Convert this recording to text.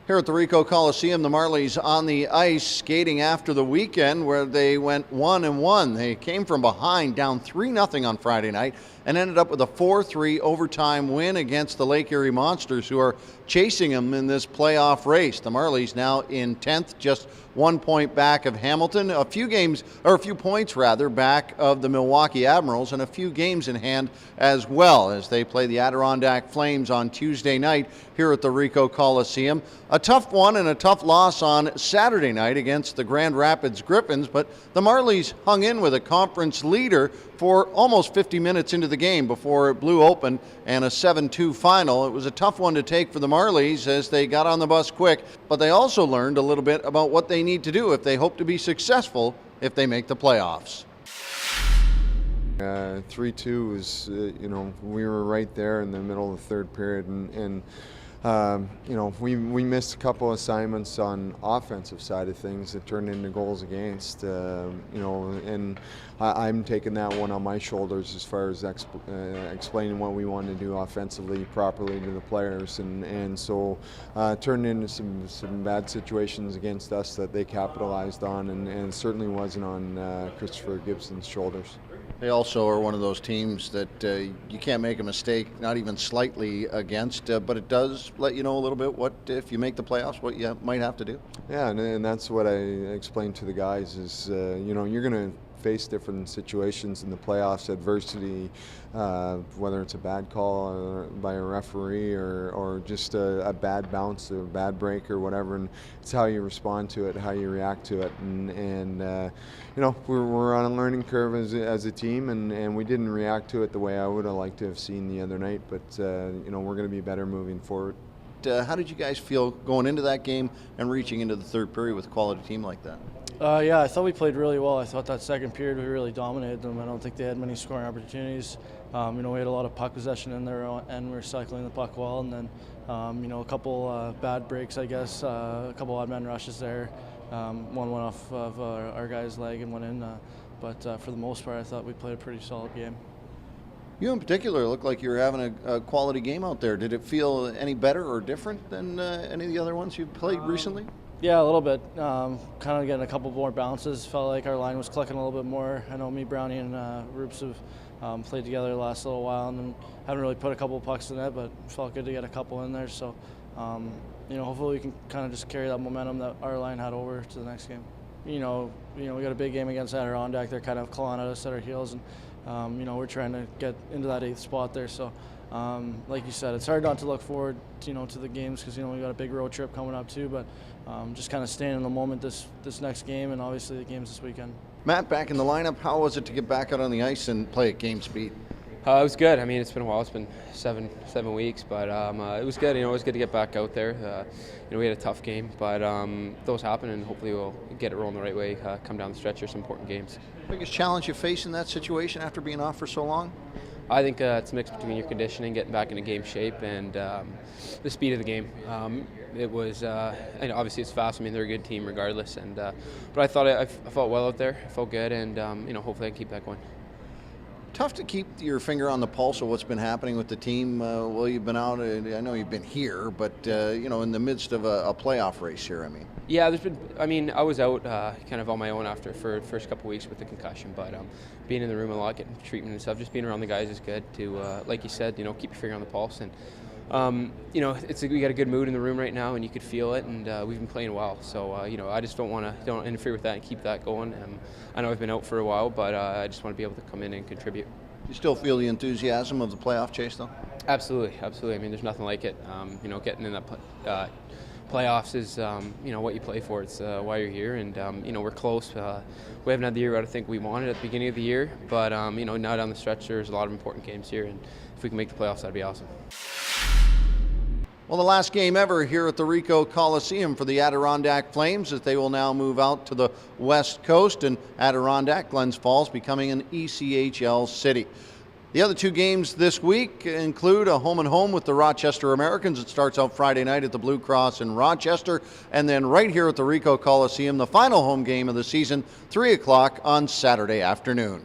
Here at the Ricoh Coliseum, the Marlies on the ice skating after the weekend where they went 1-1. They came from behind down 3-0 on Friday night and ended up with a 4-3 overtime win against the Lake Erie Monsters, who are chasing them in this playoff race. The Marlies now in 10th, just 1 point back of Hamilton, a few points back of the Milwaukee Admirals, and a few games in hand as well as they play the Adirondack Flames on Tuesday night here at the Ricoh Coliseum. A tough one and a tough loss on Saturday night against the Grand Rapids Griffins, but the Marlies hung in with a conference leader for almost 50 minutes into the game before it blew open and a 7-2 final. It was a tough one to take for the Marlies as they got on the bus quick, but they also learned a little bit about what they need to do if they hope to be successful if they make the playoffs. 3-2 was, we were right there in the middle of the third period, and we missed a couple assignments on offensive side of things that turned into goals against, and I'm taking that one on my shoulders as far as explaining what we want to do offensively properly to the players, and so turned into some bad situations against us that they capitalized on, and certainly wasn't on Christopher Gibson's shoulders. They also are one of those teams that you can't make a mistake, not even slightly against, but it does let you know a little bit what, if you make the playoffs, what you might have to do. Yeah, and that's what I explained to the guys is, you're going to face different situations in the playoffs, adversity, whether it's a bad call by a referee or just a bad bounce or a bad break or whatever, and it's how you respond to it, how you react to it, and we're on a learning curve as a team, and we didn't react to it the way I would have liked to have seen the other night, but we're going to be better moving forward. How did you guys feel going into that game and reaching into the third period with a quality team like that? Yeah, I thought we played really well. I thought that second period we really dominated them. I don't think they had many scoring opportunities. We had a lot of puck possession in there, and we were cycling the puck well. And then, a couple bad breaks, I guess, a couple odd man rushes there. One went off of our guy's leg and went in. But for the most part, I thought we played a pretty solid game. You in particular looked like you were having a quality game out there. Did it feel any better or different than any of the other ones you've played recently? Yeah, a little bit. Kind of getting a couple more bounces. Felt like our line was clicking a little bit more. I know me, Brownie, and Roops have played together the last little while, and haven't really put a couple of pucks in net, but felt good to get a couple in there. So, hopefully we can kind of just carry that momentum that our line had over to the next game. We got a big game against Adirondack. They're kind of clawing at us at our heels, and we're trying to get into that 8th spot there. So, like you said, it's hard not to look forward, to the games because we got a big road trip coming up too. But just kind of staying in the moment this next game, and obviously the games this weekend. Matt, back in the lineup. How was it to get back out on the ice and play at game speed? It was good. I mean, it's been a while. It's been seven weeks, but it was good. It was good to get back out there. We had a tough game, but those happen, and hopefully we'll get it rolling the right way. Come down the stretch here, some important games. Biggest challenge you face in that situation after being off for so long? I think it's a mix between your conditioning, getting back into game shape, and the speed of the game. It was obviously it's fast. I mean, they're a good team regardless, and but I thought I felt well out there. I felt good, and hopefully I can keep that going. Tough to keep your finger on the pulse of what's been happening with the team. You've been out. I know you've been here, but in the midst of a playoff race here. Yeah, there's been. I was out kind of on my own after for the first couple of weeks with the concussion, but being in the room a lot, getting treatment and stuff, just being around the guys is good. To like you said, keep your finger on the pulse, and we got a good mood in the room right now, and you could feel it, and we've been playing well. So I just don't interfere with that and keep that going. I know I've been out for a while, but I just want to be able to come in and contribute. You still feel the enthusiasm of the playoff chase, though? Absolutely. I mean, there's nothing like it. Getting in that playoffs is what you play for. It's why you're here, and we're close. We haven't had the year I think we wanted at the beginning of the year, but now down the stretch there's a lot of important games here, and if we can make the playoffs, that'd be awesome. Well, the last game ever here at the Ricoh Coliseum for the Adirondack Flames, as they will now move out to the West Coast, and Adirondack, Glens Falls, becoming an ECHL city. The other two games this week include a home-and-home with the Rochester Americans. It starts out Friday night at the Blue Cross in Rochester, and then right here at the Ricoh Coliseum, the final home game of the season, 3 o'clock on Saturday afternoon.